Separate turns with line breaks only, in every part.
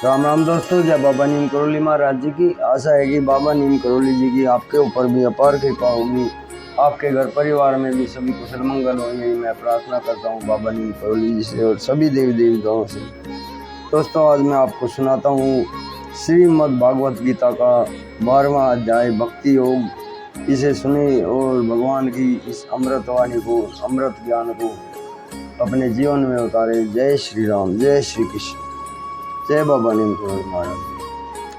राम राम दोस्तों, जय बाबा नीम करोली महाराज जी की। आशा है कि बाबा नीम करोली जी की आपके ऊपर भी अपार कृपा होगी, आपके घर परिवार में भी सभी कुशल मंगल हो, यही मैं प्रार्थना करता हूँ बाबा नीम करोली जी से और सभी देवी देवताओं से। दोस्तों, आज मैं आपको सुनाता हूँ श्रीमद् भागवत गीता का 12वां अध्याय भक्ति योग। इसे सुने और भगवान की इस अमृतवाणी को, अमृत ज्ञान को अपने जीवन में उतारे। जय श्री राम, जय श्री कृष्ण, जय बाबा नीम करोली महाराज।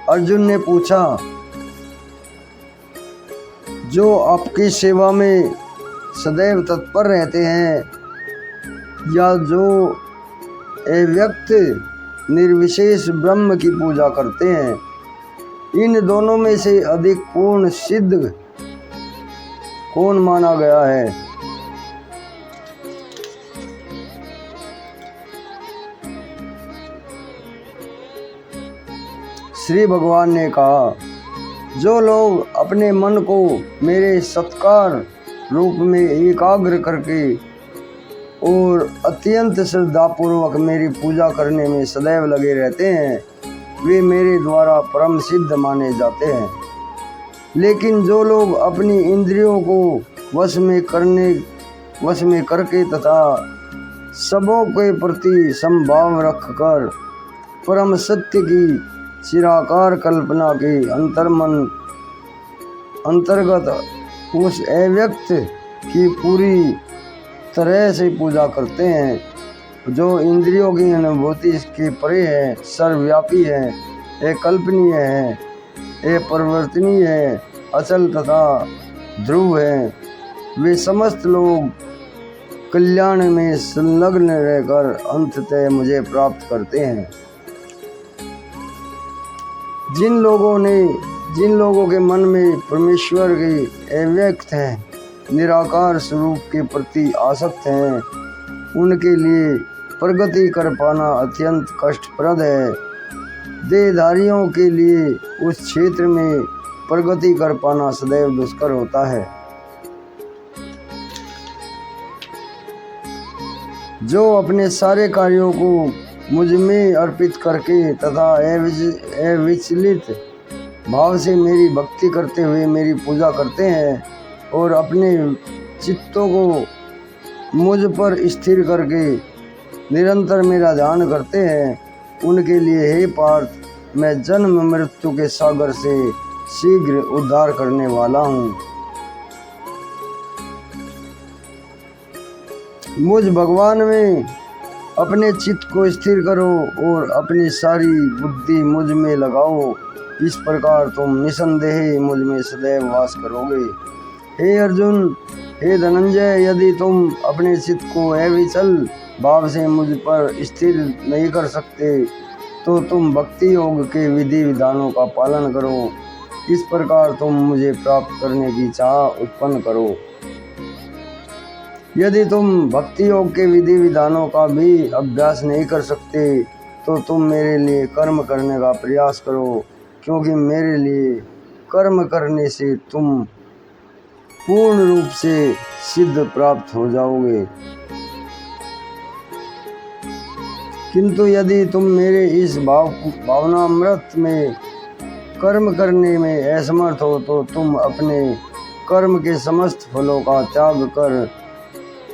अर्जुन ने पूछा, जो आपकी सेवा में सदैव तत्पर रहते हैं या जो अव्यक्त निर्विशेष ब्रह्म की पूजा करते हैं, इन दोनों में से अधिक पूर्ण सिद्ध कौन माना गया है? श्री भगवान ने कहा, जो लोग अपने मन को मेरे सत्कार रूप में एकाग्र करके और अत्यंत श्रद्धापूर्वक मेरी पूजा करने में सदैव लगे रहते हैं, वे मेरे द्वारा परम सिद्ध माने जाते हैं। लेकिन जो लोग अपनी इंद्रियों को वश में करके तथा सबों के प्रति समभाव रखकर परम सत्य की चिराकार कल्पना के अंतर्गत उस अव्यक्त की पूरी तरह से पूजा करते हैं, जो इंद्रियों की अनुभूति के परे है, सर्वव्यापी है, अकल्पनीय है, अपरिवर्तनीय है, अचल तथा ध्रुव है। वे समस्त लोग कल्याण में संलग्न रहकर अंततः मुझे प्राप्त करते हैं। जिन लोगों के मन में परमेश्वर के अव्यक्त हैं, निराकार स्वरूप के प्रति आसक्त हैं, उनके लिए प्रगति कर पाना अत्यंत कष्टप्रद है। देहधारियों के लिए उस क्षेत्र में प्रगति कर पाना सदैव दुष्कर होता है। जो अपने सारे कार्यों को मुझ में अर्पित करके तथा अविचलित भाव से मेरी भक्ति करते हुए मेरी पूजा करते हैं और अपने चित्तों को मुझ पर स्थिर करके निरंतर मेरा ध्यान करते हैं, उनके लिए हे पार्थ, मैं जन्म मृत्यु के सागर से शीघ्र उद्धार करने वाला हूँ। मुझ भगवान में अपने चित्त को स्थिर करो और अपनी सारी बुद्धि मुझ में लगाओ। इस प्रकार तुम निसंदेह मुझ में सदैव वास करोगे। हे अर्जुन, हे धनंजय, यदि तुम अपने चित्त को अविचल भाव से मुझ पर स्थिर नहीं कर सकते तो तुम भक्ति योग के विधि विधानों का पालन करो। इस प्रकार तुम मुझे प्राप्त करने की चाह उत्पन्न करो। यदि तुम भक्ति योग के विधि विधानों का भी अभ्यास नहीं कर सकते तो तुम मेरे लिए कर्म करने का प्रयास करो, क्योंकि मेरे लिए कर्म करने से तुम पूर्ण रूप से सिद्ध प्राप्त हो जाओगे। किंतु यदि तुम मेरे इस भावनामृत में कर्म करने में असमर्थ हो तो तुम अपने कर्म के समस्त फलों का त्याग कर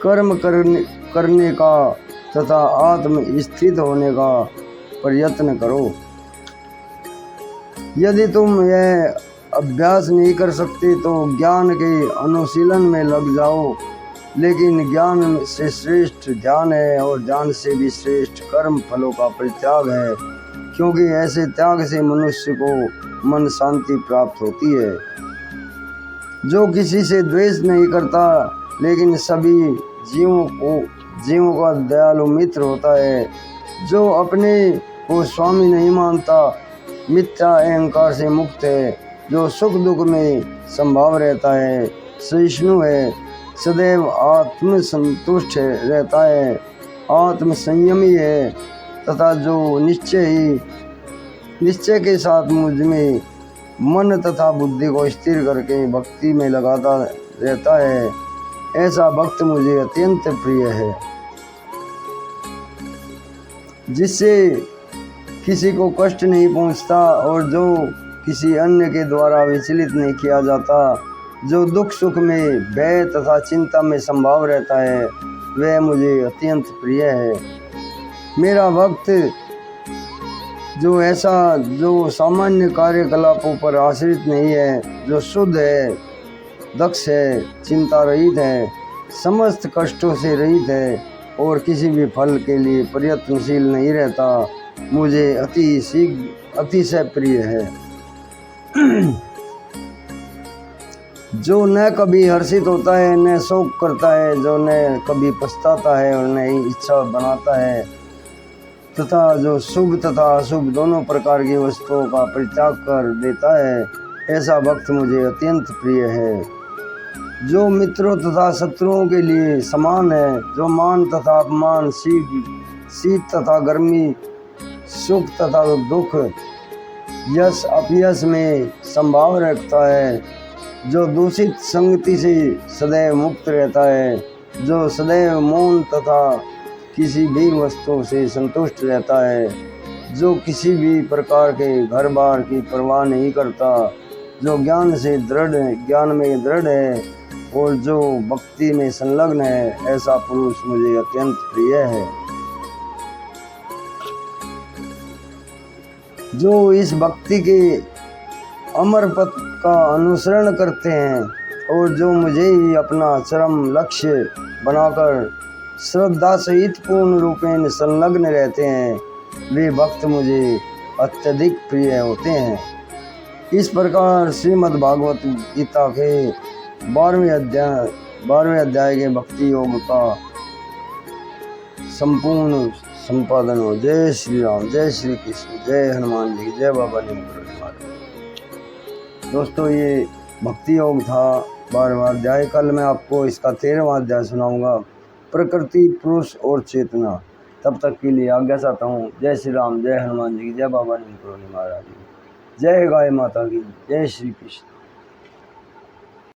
कर्म करने का तथा आत्म स्थित होने का प्रयत्न करो। यदि तुम यह अभ्यास नहीं कर सकते तो ज्ञान के अनुशीलन में लग जाओ, लेकिन ज्ञान से श्रेष्ठ ध्यान है और ध्यान से भी श्रेष्ठ कर्म फलों का परित्याग है, क्योंकि ऐसे त्याग से मनुष्य को मन शांति प्राप्त होती है। जो किसी से द्वेष नहीं करता लेकिन सभी जीवों का दयालु मित्र होता है, जो अपने को स्वामी नहीं मानता, मिथ्या अहंकार से मुक्त है, जो सुख दुख में संभाव रहता है, सहिष्णु है, सदैव आत्म संतुष्ट रहता है, आत्म संयमी है तथा जो निश्चय के साथ मुझ में मन तथा बुद्धि को स्थिर करके भक्ति में लगाता रहता है, ऐसा भक्त मुझे अत्यंत प्रिय है। जिससे किसी को कष्ट नहीं पहुंचता और जो किसी अन्य के द्वारा विचलित नहीं किया जाता, जो दुख सुख में भय तथा चिंता में संभाव रहता है, वह मुझे अत्यंत प्रिय है। मेरा भक्त जो ऐसा जो सामान्य कार्यकलापों पर आश्रित नहीं है, जो शुद्ध है, दक्ष है, चिंता रहित है, समस्त कष्टों से रहित है और किसी भी फल के लिए प्रयत्नशील नहीं रहता, मुझे अतिशय प्रिय है। जो न कभी हर्षित होता है, न शोक करता है, जो न कभी पछताता है और न ही इच्छा बनाता है, तथा जो शुभ तथा अशुभ दोनों प्रकार की वस्तुओं का परित्याग कर देता है, ऐसा भक्त मुझे अत्यंत प्रिय है। जो मित्रों तथा शत्रुओं के लिए समान है, जो मान तथा अपमान, शीत तथा गर्मी, सुख तथा दुख, यश अपयश में संभाव रखता है, जो दूषित संगति से सदैव मुक्त रहता है, जो सदैव मौन तथा किसी भी वस्तु से संतुष्ट रहता है, जो किसी भी प्रकार के घर बार की परवाह नहीं करता, जो ज्ञान में दृढ़ है और जो भक्ति में संलग्न है, ऐसा पुरुष मुझे अत्यंत प्रिय है। जो इस भक्ति के अमर पथ का अनुसरण करते हैं और जो मुझे ही अपना चरम लक्ष्य बनाकर श्रद्धा सहित पूर्ण रूपेण संलग्न रहते हैं, वे भक्त मुझे अत्यधिक प्रिय होते हैं। इस प्रकार श्रीमद् भागवत गीता के 12वें अध्याय के भक्ति योग का संपूर्ण संपादन हो। जय श्री राम, जय श्री कृष्ण, जय हनुमान जी, जय बाबा नीमकरोली महाराज। दोस्तों, ये भक्ति योग था 12वां अध्याय। कल मैं आपको इसका 13वां अध्याय सुनाऊंगा, प्रकृति, पुरुष और चेतना। तब तक के लिए आज्ञा चाहता हूँ। जय श्री राम, जय हनुमान जी, जय बाबा नीमकरोली महाराज, जय गाय माता की, जय श्री कृष्ण।